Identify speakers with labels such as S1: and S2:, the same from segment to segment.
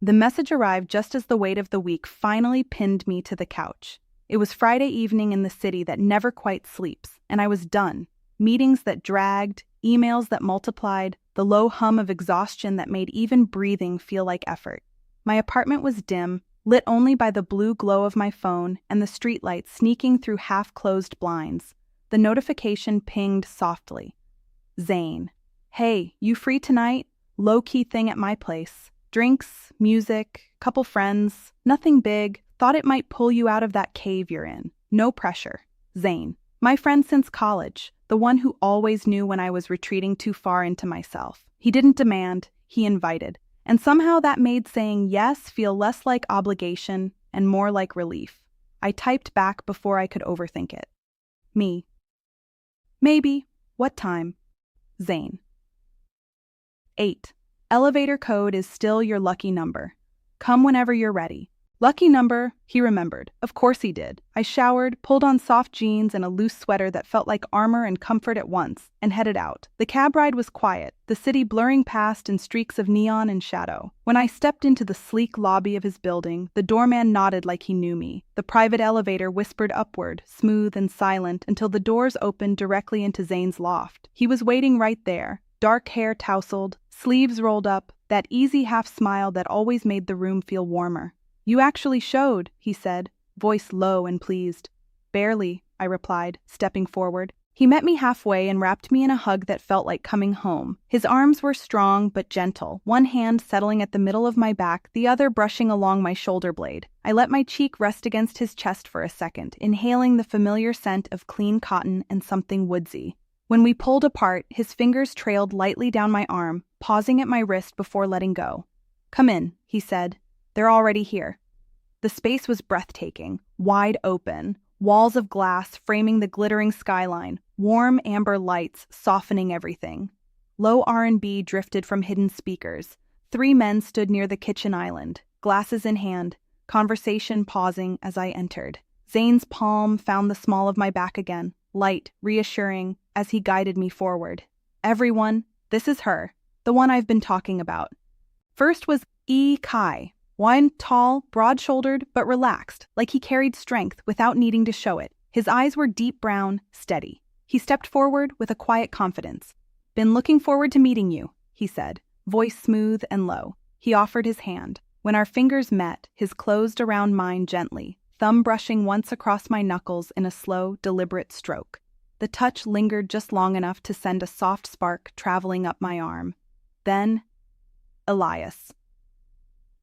S1: The message arrived just as the weight of the week finally pinned me to the couch. It was Friday evening in the city that never quite sleeps, and I was done. Meetings that dragged, emails that multiplied, the low hum of exhaustion that made even breathing feel like effort. My apartment was dim, lit only by the blue glow of my phone and the streetlight sneaking through half-closed blinds. The notification pinged softly. Zane. Hey, you free tonight? Low-key thing at my place. Drinks, music, couple friends, nothing big. Thought it might pull you out of that cave you're in. No pressure. Zane. My friend since college, the one who always knew when I was retreating too far into myself. He didn't demand, he invited. And somehow that made saying yes feel less like obligation and more like relief. I typed back before I could overthink it. Me. Maybe. What time? Zane. 8. Elevator code is still your lucky number. Come whenever you're ready. Lucky number, he remembered. Of course he did. I showered, pulled on soft jeans and a loose sweater that felt like armor and comfort at once, and headed out. The cab ride was quiet, the city blurring past in streaks of neon and shadow. When I stepped into the sleek lobby of his building, the doorman nodded like he knew me. The private elevator whispered upward, smooth and silent, until the doors opened directly into Zane's loft. He was waiting right there, dark hair tousled, sleeves rolled up, that easy half-smile that always made the room feel warmer. You actually showed, he said, voice low and pleased. Barely, I replied, stepping forward. He met me halfway and wrapped me in a hug that felt like coming home. His arms were strong but gentle, one hand settling at the middle of my back, the other brushing along my shoulder blade. I let my cheek rest against his chest for a second, inhaling the familiar scent of clean cotton and something woodsy. When we pulled apart, his fingers trailed lightly down my arm, pausing at my wrist before letting go. Come in, he said. They're already here. The space was breathtaking, wide open, walls of glass framing the glittering skyline, warm amber lights softening everything. Low R&B drifted from hidden speakers. 3 men stood near the kitchen island, glasses in hand, conversation pausing as I entered. Zane's palm found the small of my back again, light, reassuring, as he guided me forward. Everyone, this is her, the one I've been talking about. First was Kai. One tall, broad-shouldered, but relaxed, like he carried strength without needing to show it. His eyes were deep brown, steady. He stepped forward with a quiet confidence. Been looking forward to meeting you, he said, voice smooth and low. He offered his hand. When our fingers met, his closed around mine gently, thumb brushing once across my knuckles in a slow, deliberate stroke. The touch lingered just long enough to send a soft spark traveling up my arm. Then, Elias.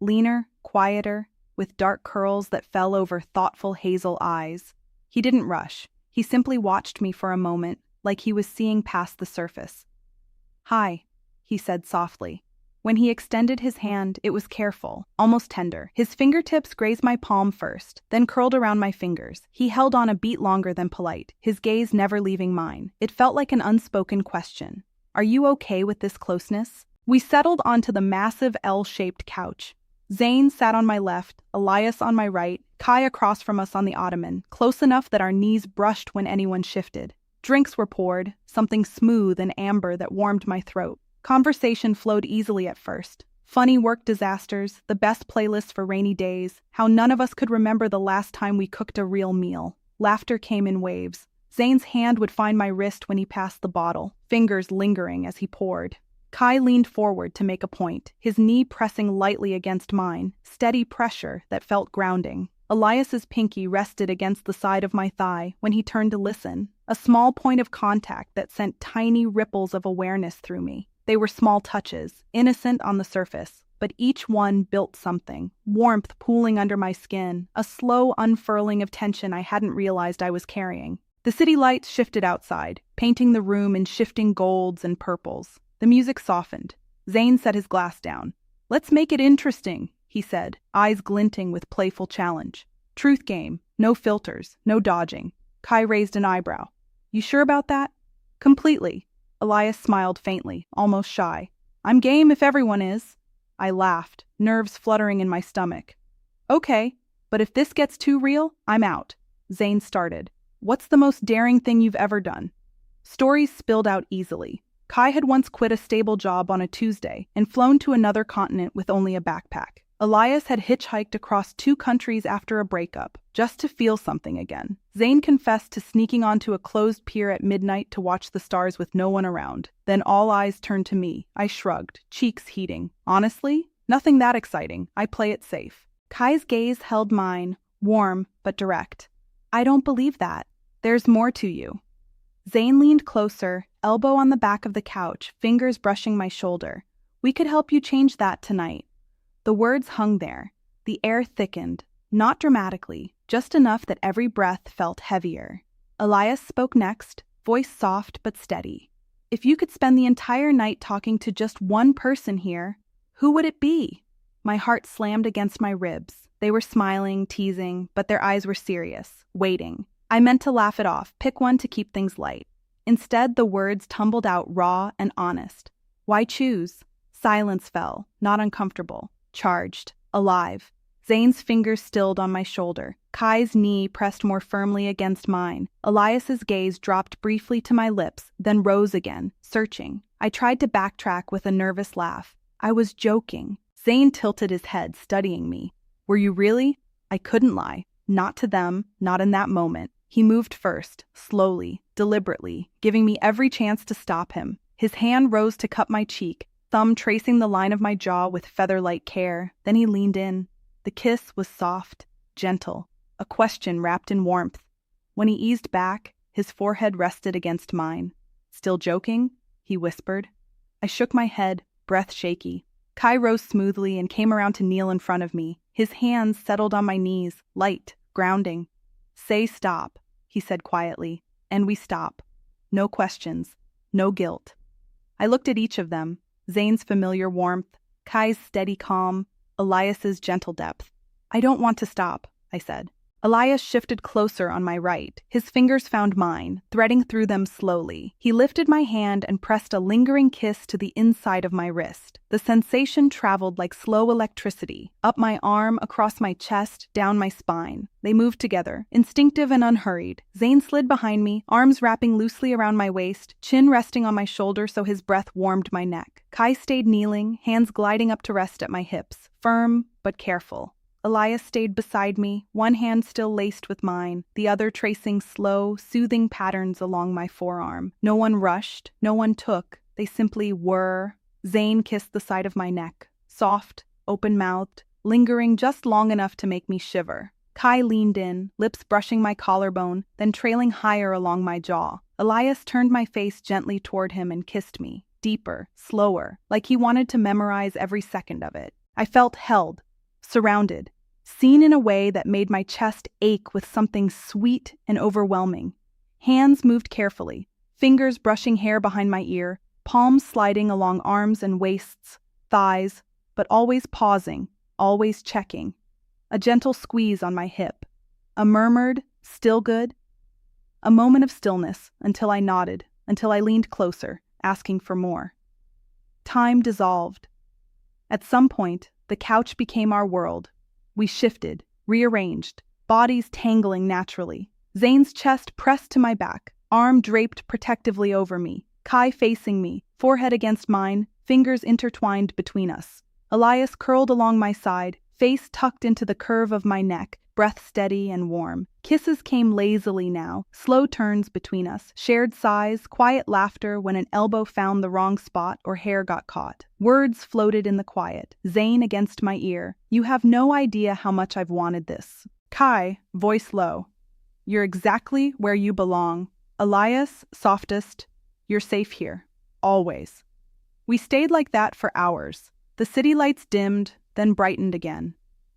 S1: Leaner, quieter, with dark curls that fell over thoughtful hazel eyes. He didn't rush. He simply watched me for a moment, like he was seeing past the surface. Hi, he said softly. When he extended his hand, it was careful, almost tender. His fingertips grazed my palm first, then curled around my fingers. He held on a beat longer than polite, his gaze never leaving mine. It felt like an unspoken question. Are you okay with this closeness? We settled onto the massive L-shaped couch. Zane sat on my left, Elias on my right, Kai across from us on the ottoman, close enough that our knees brushed when anyone shifted. Drinks were poured, something smooth and amber that warmed my throat. Conversation flowed easily at first. Funny work disasters, the best playlists for rainy days, how none of us could remember the last time we cooked a real meal. Laughter came in waves. Zane's hand would find my wrist when he passed the bottle, fingers lingering as he poured. Kai leaned forward to make a point, his knee pressing lightly against mine, steady pressure that felt grounding. Elias's pinky rested against the side of my thigh when he turned to listen, a small point of contact that sent tiny ripples of awareness through me. They were small touches, innocent on the surface, but each one built something, warmth pooling under my skin, a slow unfurling of tension I hadn't realized I was carrying. The city lights shifted outside, painting the room in shifting golds and purples. The music softened. Zane set his glass down. Let's make it interesting, he said, eyes glinting with playful challenge. Truth game, no filters, no dodging. Kai raised an eyebrow. You sure about that? Completely. Elias smiled faintly, almost shy. I'm game if everyone is. I laughed, nerves fluttering in my stomach. Okay, but if this gets too real, I'm out. Zane started. What's the most daring thing you've ever done? Stories spilled out easily. Kai had once quit a stable job on a Tuesday and flown to another continent with only a backpack. Elias had hitchhiked across 2 countries after a breakup, just to feel something again. Zane confessed to sneaking onto a closed pier at midnight to watch the stars with no one around. Then all eyes turned to me. I shrugged, cheeks heating. Honestly, nothing that exciting. I play it safe. Kai's gaze held mine, warm but direct. I don't believe that. There's more to you. Zane leaned closer, elbow on the back of the couch, fingers brushing my shoulder. We could help you change that tonight. The words hung there. The air thickened, not dramatically, just enough that every breath felt heavier. Elias spoke next, voice soft but steady. If you could spend the entire night talking to just one person here, who would it be? My heart slammed against my ribs. They were smiling, teasing, but their eyes were serious, waiting. I meant to laugh it off, pick one to keep things light. Instead, the words tumbled out raw and honest. Why choose? Silence fell, not uncomfortable. Charged, alive. Zane's fingers stilled on my shoulder. Kai's knee pressed more firmly against mine. Elias's gaze dropped briefly to my lips, then rose again, searching. I tried to backtrack with a nervous laugh. I was joking. Zane tilted his head, studying me. Were you really? I couldn't lie. Not to them, not in that moment. He moved first, slowly, deliberately, giving me every chance to stop him. His hand rose to cup my cheek, thumb tracing the line of my jaw with feather-like care. Then he leaned in. The kiss was soft, gentle, a question wrapped in warmth. When he eased back, his forehead rested against mine. Still joking? He whispered. I shook my head, breath shaky. Kai rose smoothly and came around to kneel in front of me. His hands settled on my knees, light, grounding. Say stop, he said quietly, and we stop. No questions, no guilt. I looked at each of them. Zane's familiar warmth, Kai's steady calm, Elias's gentle depth. I don't want to stop, I said. Elias shifted closer on my right. His fingers found mine, threading through them slowly. He lifted my hand and pressed a lingering kiss to the inside of my wrist. The sensation traveled like slow electricity, up my arm, across my chest, down my spine. They moved together, instinctive and unhurried. Zane slid behind me, arms wrapping loosely around my waist, chin resting on my shoulder so his breath warmed my neck. Kai stayed kneeling, hands gliding up to rest at my hips, firm but careful. Elias stayed beside me, one hand still laced with mine, the other tracing slow, soothing patterns along my forearm. No one rushed, no one took, they simply were. Zane kissed the side of my neck, soft, open-mouthed, lingering just long enough to make me shiver. Kai leaned in, lips brushing my collarbone, then trailing higher along my jaw. Elias turned my face gently toward him and kissed me, deeper, slower, like he wanted to memorize every second of it. I felt held, surrounded, seen in a way that made my chest ache with something sweet and overwhelming. Hands moved carefully, fingers brushing hair behind my ear, palms sliding along arms and waists, thighs, but always pausing, always checking. A gentle squeeze on my hip. A murmured, still good? A moment of stillness until I nodded, until I leaned closer, asking for more. Time dissolved. At some point, the couch became our world. We shifted, rearranged, bodies tangling naturally. Zane's chest pressed to my back, arm draped protectively over me, Kai facing me, forehead against mine, fingers intertwined between us. Elias curled along my side, face tucked into the curve of my neck, breath steady and warm. Kisses came lazily now, slow turns between us, shared sighs, quiet laughter when an elbow found the wrong spot or hair got caught. Words floated in the quiet, Zane against my ear. You have no idea how much I've wanted this. Kai, voice low. You're exactly where you belong. Elias, softest. You're safe here. Always. We stayed like that for hours. The city lights dimmed, then brightened again.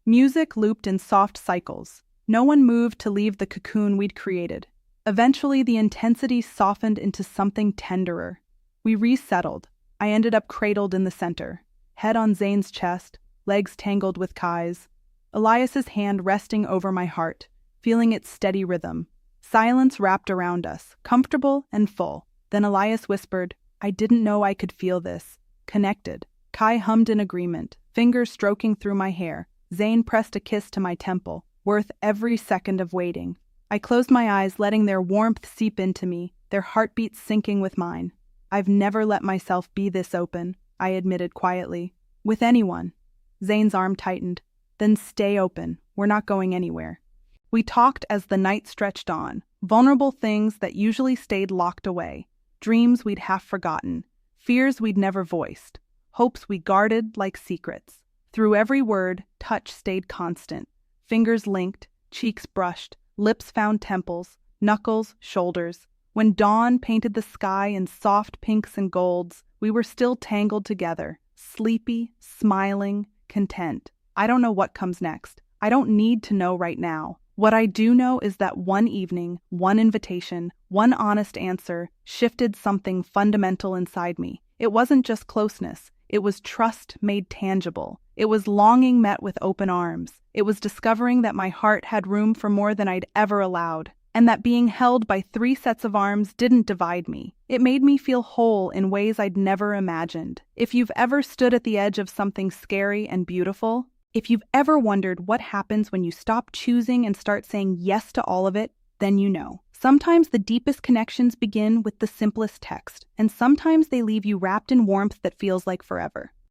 S1: Music looped in soft cycles. No one moved to leave the cocoon we'd created. Eventually, the intensity softened into something tenderer. We resettled. I ended up cradled in the center, head on Zane's chest, legs tangled with Kai's. Elias's hand resting over my heart, feeling its steady rhythm. Silence wrapped around us, comfortable and full. Then Elias whispered, I didn't know I could feel this. Connected. Kai hummed in agreement, fingers stroking through my hair. Zane pressed a kiss to my temple, worth every second of waiting. I closed my eyes, letting their warmth seep into me, their heartbeats syncing with mine. I've never let myself be this open, I admitted quietly. With anyone. Zane's arm tightened. Then stay open. We're not going anywhere. We talked as the night stretched on, vulnerable things that usually stayed locked away, dreams we'd half forgotten, fears we'd never voiced, hopes we guarded like secrets. Through every word, touch stayed constant. Fingers linked, cheeks brushed, lips found temples, knuckles, shoulders. When dawn painted the sky in soft pinks and golds, we were still tangled together, sleepy, smiling, content. I don't know what comes next. I don't need to know right now. What I do know is that one evening, one invitation, one honest answer shifted something fundamental inside me. It wasn't just closeness. It was trust made tangible. It was longing met with open arms. It was discovering that my heart had room for more than I'd ever allowed, and that being held by 3 sets of arms didn't divide me. It made me feel whole in ways I'd never imagined. If you've ever stood at the edge of something scary and beautiful, if you've ever wondered what happens when you stop choosing and start saying yes to all of it, then you know. Sometimes the deepest connections begin with the simplest text, and sometimes they leave you wrapped in warmth that feels like forever.